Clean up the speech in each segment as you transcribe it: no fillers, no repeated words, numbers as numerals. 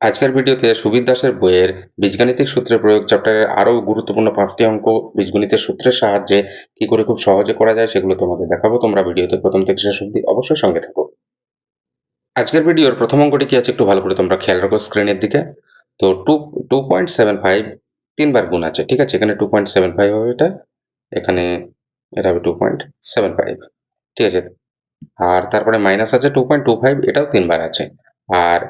আজকের ভিডিওতে সুবীর দাসের বইয়ের বীজগাণিতিক সূত্রের প্রয়োগ চ্যাপ্টারের আরও গুরুত্বপূর্ণ 5টি অঙ্ক বীজগণিতের সূত্রের সাহায্যে কি করে খুব সহজে করা যায় সেগুলো তোমাদের দেখাবো। তোমরা ভিডিওতে প্রথম থেকে শেষ অবধি অবশ্যই সঙ্গে থাকো। আজকের ভিডিওর প্রথম অঙ্কটি কি আছে একটু ভালো করে তোমরা খেয়াল রাখো স্ক্রিনের দিকে। তো 2.75 তিনবার গুণ আছে, ঠিক আছে। এখানে 2.75 হবে, এখানে এটা হবে 2.75, ঠিক আছে। আর তারপরে মাইনাস আছে 2.25, এটাও তিনবার আছে। আর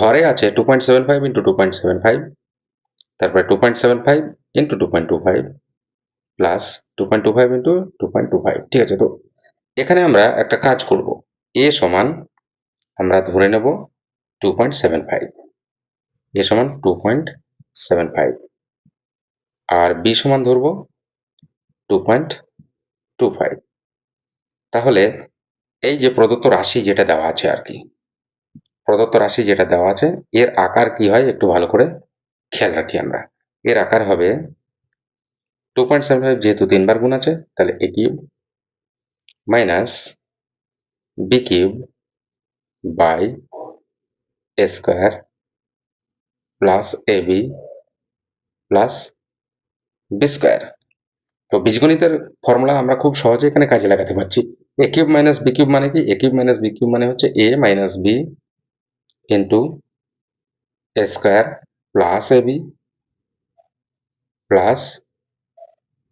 হরে আছে 2.75 ইন্টু 2.75, তারপরে 2.75 ইন্টু 2.25 প্লাস 2.25 ইন্টু 2.25, ঠিক আছে। তো এখানে আমরা একটা কাজ করব, এ সমান আমরা ধরে নেব 2.75, এ সমান 2.75, আর বি সমান ধরব 2.25। তাহলে এই যে প্রদত্ত রাশি যেটা দেওয়া আছে আর কি, প্রদত্ত রাশি যেটা দেওয়া আছে এর আকার কি হয় একটু ভালো করে খেয়াল রাখি আমরা। এর আকার হবে 2.75, যেহেতু তিনবার গুণ আছে তাহলে a cube minus b cube by a square plus a b plus b square. তো বীজগণিতের ফর্মুলা আমরা খুব সহজে এখানে কাজে লাগাতে পারছি। A cube minus b cube মানে কি? এ কিউব মাইনাস বি কিউব মানে হচ্ছে এ minus b into a square plus a b plus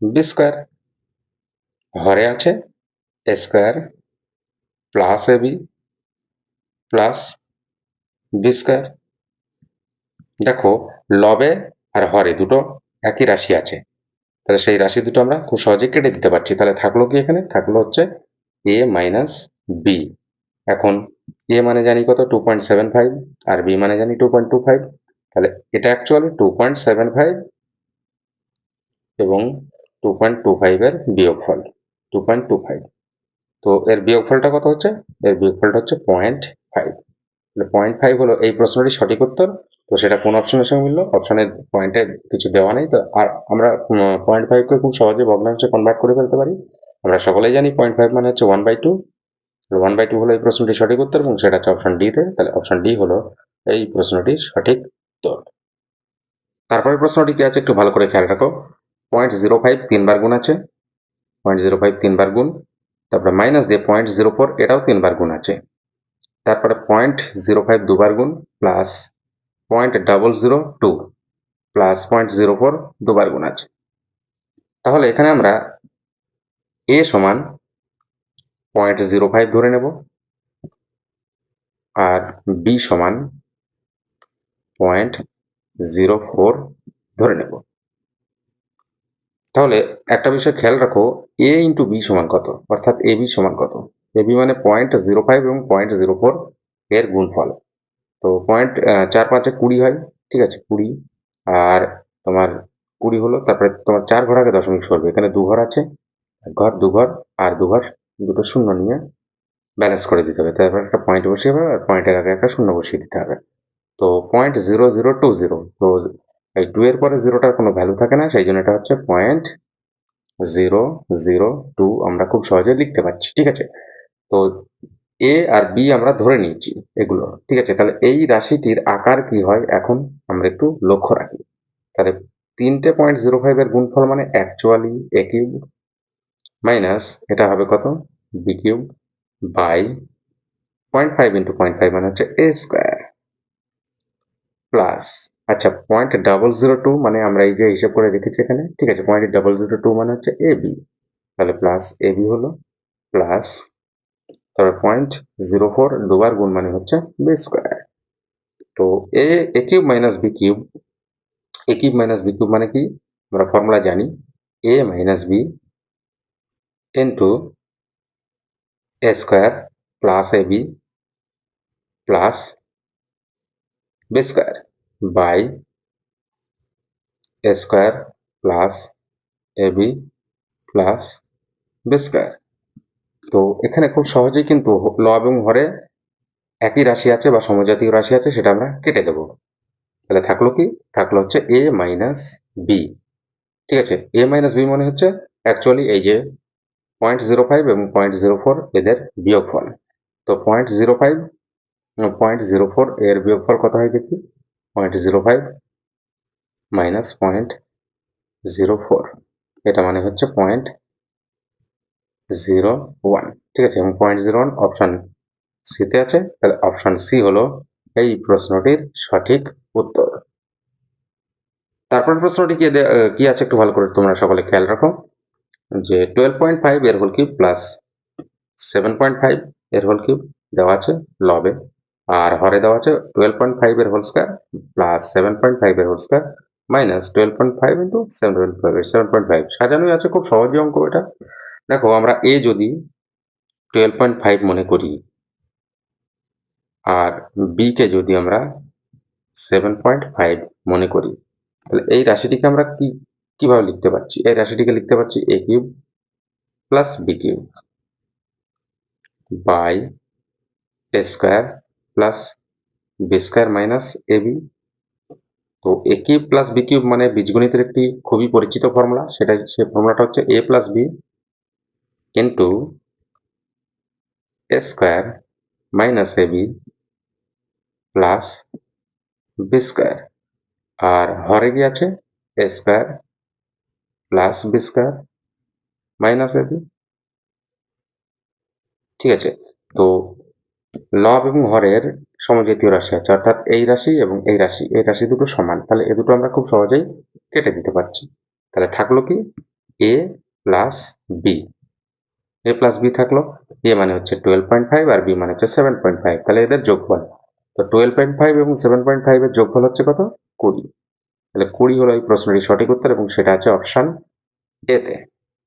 b square. হরে আছে এ square plus a b plus b square. দেখো, লবে আর হরে দুটো একই রাশি আছে, তাহলে সেই রাশি দুটো আমরা খুব সহজেই কেটে দিতে পারছি। তাহলে থাকলো কি? এখানে থাকলো হচ্ছে এ মাইনাস বি। এখন এ মানে জানি কত? 2.75, আর বি মানে জানি 2.25। তাহলে এটা অ্যাকচুয়ালি 2.75 এবং 2.25 এর বিয়োগফল 2.25। তো এর বিয়োগফলটা কত হচ্ছে? এর বিয়োগফলটা হচ্ছে 0.5। তাহলে 0.5 হলো এই প্রশ্নটির সঠিক উত্তর। তো সেটা কোন অপশনের সঙ্গে মিললো? অপশনের পয়েন্টে কিছু দেওয়া নেই তো। আর আমরা 0.5কে খুব সহজে ভগ্নাংশে কনভার্ট করে ফেলতে পারি। আমরা সকলেই জানি 0.5 মানে হচ্ছে 1/2। 1/2 হলো এই প্রশ্নটির সঠিক উত্তর এবং সেটা হচ্ছে অপশন ডি তে। তাহলে অপশন ডি হলো এই প্রশ্নটির সঠিক উত্তর। তারপরে প্রশ্নটি কি আছে একটু ভালো করে খেয়াল রাখো। 0.05 তিনবার গুণ আছে, 0.05 তিনবার গুণ, তারপরে মাইনাস দিয়ে 0.04 এটাও তিনবার গুণ আছে, তারপরে 0.05 দুবার গুণ প্লাস 0.002 প্লাস 0.04 দুবার গুণ আছে। তাহলে এখানে আমরা এ সমান 0.05 ধরে নেব আর বি সমান 0.04 ধরে নেব। তাহলে একটা বিষয় খেয়াল রাখো, এ ইন্টু বি সমান কত, অর্থাৎ এ বি সমান কত? এ বি মানে 0.05 এবং 0.04 এর গুণফল। তো 4×5=20 হয়, ঠিক আছে, 20। আর তোমার 20 হলো, তারপরে তোমার 4 ঘর আগে দশমিক সরবে, এখানে 2 ঘর আছে, এক ঘর 2 ঘর আর 2 ঘর, দুটো শূন্য নিয়ে ব্যালেন্স করে দিতে হবে। তারপর একটা পয়েন্ট বসিয়ে হবে আর পয়েন্টের আগে একটা শূন্য বসিয়ে দিতে হবে। তো 0.0020, তো এই 2 এর পরে জিরোটার কোনো ভ্যালু থাকে না, সেই জন্য এটা হচ্ছে 0.002 আমরা খুব সহজে লিখতে পারছি, ঠিক আছে। তো এ আর বি আমরা ধরে নিয়েছি এগুলো, ঠিক আছে। তাহলে এই রাশিটির আকার কি হয় এখন আমরা একটু লক্ষ্য রাখি। তাহলে তিনটে 0.05 এর গুণফল মানে অ্যাকচুয়ালি এ কিউব মাইনাস এটা হবে কত? বি কিউব বাই 0.5 ইন্টু 0.5 মানে হচ্ছে এ স্কোয়ার প্লাস, আচ্ছা 0.002 মানে আমরা এই যে হিসাব করে রেখেছি এখানে, ঠিক আছে। 0.002 মানে হচ্ছে এ বি, তাহলে প্লাস এ বি হলো প্লাস, তবে 0.04 দুবার গুণ মানে হচ্ছে বি স্কোয়ার। তো a cube minus b cube, a cube minus b cube মানে কি? আমরা ফর্মুলা জানি, a minus b into a square plus a b plus b square by a square plus a b plus b square. তো এখানে খুব সহজেই কিন্তু ল এবং হরে একই রাশি আছে বা সমজাতীয় রাশি আছে, সেটা আমরা কেটে দেবো। তাহলে থাকলো কি? থাকলো হচ্ছে এ মাইনাস বি, ঠিক আছে। এ মাইনাস বি মানে হচ্ছে অ্যাকচুয়ালি এই যে 0.05 এবং 0.04 এদের বিয়োগফল। তো 0.05 0.04 এর বিয়োগফল কত হয় দেখি, 0.05 মাইনাস 0.04, এটা মানে হচ্ছে 0.01। ঠিক আছে, এবং 0.01 অপশন সিতে আছে, তাহলে অপশন সি হলো এই প্রশ্নটির সঠিক উত্তর। তারপর প্রশ্নটি কি আছে একটু ভালো করে তোমরা সকলে খেয়াল রাখো, যে 12.5 এর হোল কিউব প্লাস 7.5 এর হোল কিউব দেওয়া আছে লবে, আর হরে দেওয়া আছে 12.5 এর হোল স্কয়ার প্লাস 7.5 এর হোল স্কয়ার মাইনাস 12.5 ইন্টু 7.5। সাজানোই আছে, খুব সহজই অঙ্ক এটা। দেখো, আমরা এ যদি 12.5 মনে করি আর বি কে যদি আমরা 7.5 মনে করি, তাহলে এই রাশিটিকে আমরা কিভাবে লিখতে পারছি? এই রাশিটিকে লিখতে পারছি a cube plus b cube by a square plus b square minus a b. তো a cube plus b cube মানে বীজগণিতের একটি খুবই পরিচিত ফর্মুলা, সেই ফর্মুলাটা হচ্ছে a plus b into a square minus a b plus b square, আর হরে কি আছে a square plus b square minus a b. ঠিক আছে, তো লব এবং হরের সমজাতীয় রাশি আছে, অর্থাৎ এই রাশি এবং এই রাশি দুটো সমান, তাহলে এ দুটো আমরা খুব সহজেই কেটে দিতে পারছি। তাহলে থাকলো কি এ প্লাস বি, এ প্লাস বি থাকলো, এ মানে হচ্ছে 12.5 আর বি মানে হচ্ছে 7.5, তাহলে এদের যোগফল, তো 12.5 এবং 7.5 এর যোগফল হচ্ছে কত, 20। তাহলে 20 হলো এই প্রশ্নটির সঠিক উত্তর এবং সেটা আছে অপশন এ তে।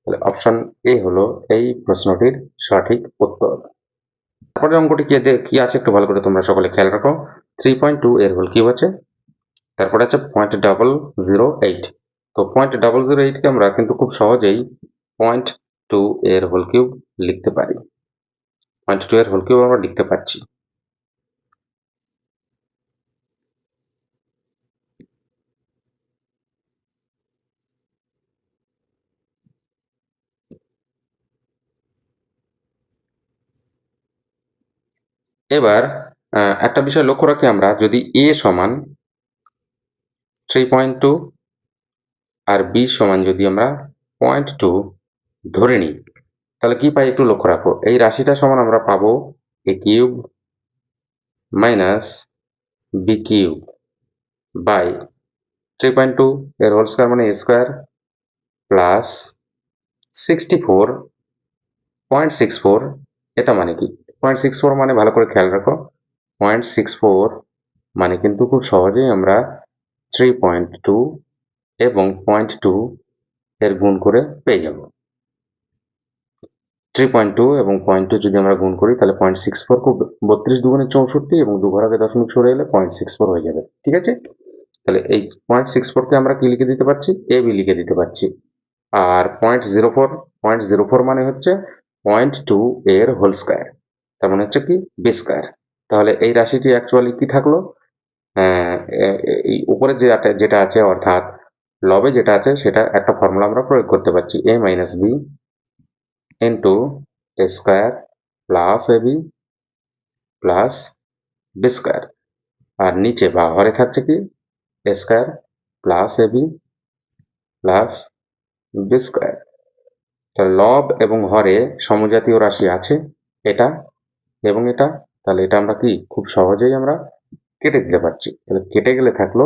তাহলে অপশন এ হলো এই প্রশ্নটির সঠিক উত্তর। তারপরে অঙ্কটি কি আছে একটু ভালো করে তোমরা সকলে খেয়াল রাখো, 3.2 এর হোল কিউব আছে, তারপরে আছে 0.008। তো 0.008 কে আমরা কিন্তু খুব সহজেই 0.2 এর হোল কিউব লিখতে পারি, 0.2 এর হোল কিউব আমরা লিখতে পারছি। এবার একটা বিষয় লক্ষ্য রাখি, আমরা যদি a সমান 3.2 আর b সমান যদি আমরা 0.2 ধরে নিই, তাহলে কি পাই একটু লক্ষ্য রাখো, এই রাশিটা সমান আমরা পাবো a cube minus b cube by 3.2 এর হোল স্কয়ার মানে a স্কয়ার প্লাস 64.64, এটা মানে কি 0.64 মানে ভালো করে খেয়াল রাখো, 0.64 মানে কিন্তু খুব সহজেই আমরা 3.2 এবং 0.2 এর গুণ করে পেয়ে যাব। 3.2 এবং 0.2 যদি আমরা গুণ করি তাহলে 0.64 খুব 32 দুগুণে 64 এবং দু ঘর আগে দশমিক সরে এলে 0.64 হয়ে যাবে। ঠিক আছে, তাহলে এই 0.64 কে আমরা কি লিখে দিতে পারছি, এ বি লিখে দিতে পারছি। আর 0.04 মানে হচ্ছে 0.2 এর হোল স্কয়ার, তার মানে হচ্ছে কি বি স্কয়ার। তাহলে এই রাশিটি অ্যাকচুয়ালি কি থাকলো, এই উপরে যেটা আছে অর্থাৎ লবে যেটা আছে সেটা একটা ফর্মুলা আমরা প্রয়োগ করতে পারছি, a minus b into a square plus a b plus b square, আর নিচে বা হরে থাকছে কি a square plus a b plus b square. লব এবং হরে সমজাতীয় রাশি আছে এটা এবং এটা, তাহলে এটা আমরা কি খুব সহজেই আমরা কেটে দিতে পারছি। তাহলে কেটে গেলে থাকলো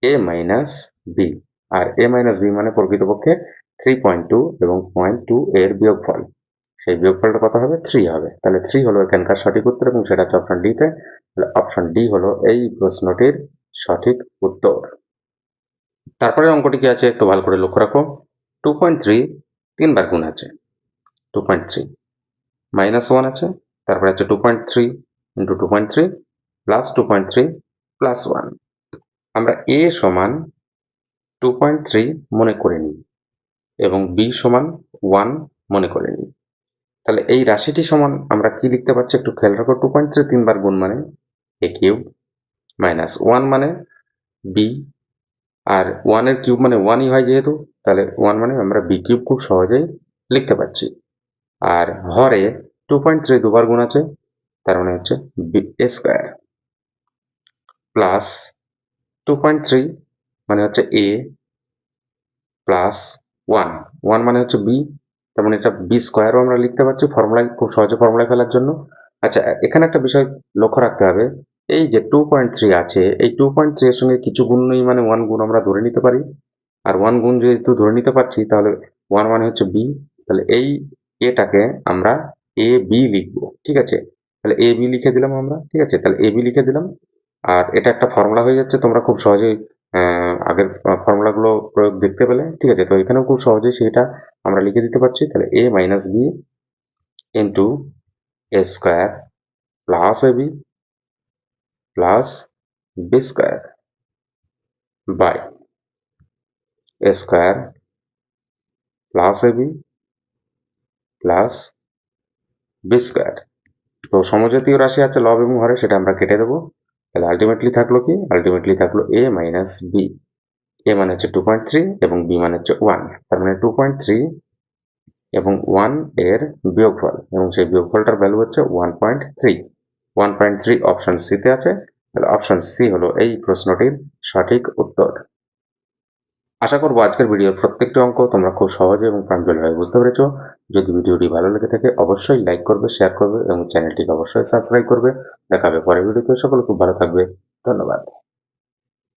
a মাইনাস বি, আর a মাইনাস বি মানে প্রকৃতপক্ষে 3.2 এবং 0.2 এর বিয়োগফল, সেই বিয়োগফলটা কত হবে, 3 হবে। তাহলে 3 হলো এখানকার সঠিক উত্তর এবং সেটা হচ্ছে অপশন ডি তে। তাহলে অপশন ডি হলো এই প্রশ্নটির সঠিক উত্তর। তারপরে অঙ্কটি কি আছে একটু ভালো করে লক্ষ্য রাখো, 2.3 তিনবার গুণ আছে, 2.3 মাইনাস 1 আছে, তারপরে আছে 2.3 ইন্টু 2.3 প্লাস 2.3 প্লাস 1। আমরা a সমান 2.3 মনে করে নিই এবং b সমান 1 মনে করে নিই, তাহলে এই রাশিটি সমান আমরা কি লিখতে পারছি একটু খেয়াল রাখো, 2.3 তিনবার গুণ মানে a কিউব মাইনাস 1 মানে b, আর 1 এর কিউব মানে 1ই হয় যেহেতু, তাহলে 1 মানে আমরা b কিউব খুব সহজেই লিখতে পারছি। আর হরে 2.3 দুবার গুণ আছে, তার মানে হচ্ছে a স্কয়ার প্লাস 2.3 মানে হচ্ছে a প্লাস 1 মানে হচ্ছে b, তার মানে এটা b স্কয়ারও আমরা লিখতে পারছি ফর্মুলায়, খুব সহজে ফর্মুলায় ফেলার জন্য। আচ্ছা, এখানে একটা বিষয় লক্ষ্য রাখতে হবে, এই যে 2.3 আছে, এই 2.3 এর সঙ্গে কিছু গুণ নেই মানে 1 গুণ আমরা ধরে নিতে পারি। আর 1 গুণ যেহেতু ধরে নিতে পারছি, তাহলে 1 মানে হচ্ছে b, তাহলে এই এটাকে আমরা a b লিখবো। ঠিক আছে, তাহলে a b লিখে দিলাম আমরা। ঠিক আছে, তাহলে a b লিখে দিলাম। আর এটা একটা ফর্মুলা হয়ে যাচ্ছে, তোমরা খুব সহজেই আগের ফর্মুলাগুলো প্রয়োগ দেখতে পেলে। ঠিক আছে, তো এখানেও খুব সহজেই সেটা আমরা লিখে দিতে পারছি। তাহলে a minus b into a square plus a b plus b square by a square plus a b plus b square. তো সমজাতীয় রাশি আছে লব এবং হরে, সেটা আমরা কেটে দেবো। তাহলে আলটিমেটলি থাকলো কি? আলটিমেটলি থাকলো a মাইনাস বি। a মানে হচ্ছে 2.3 এবং b মানে হচ্ছে 1, তার মানে 2.3 এবং 1 এর বিয়োগফল, এবং সেই বিয়োগফলটার ভ্যালু হচ্ছে 1.3। 1.3 অপশন সি তে আছে। তাহলে অপশন সি হলো এই প্রশ্নটির সঠিক উত্তর। আশা করবো আজকের ভিডিওর প্রত্যেকটি অঙ্ক তোমরা খুব সহজে এবং প্রাঞ্জলভাবে বুঝতে পেরেছো। যদি ভিডিওটি ভালো লেগে থাকে অবশ্যই লাইক করবে, শেয়ার করবে এবং চ্যানেলটিকে অবশ্যই সাবস্ক্রাইব করবে। দেখা হবে পরের ভিডিওতে। সকলে খুব ভালো থাকবে। ধন্যবাদ।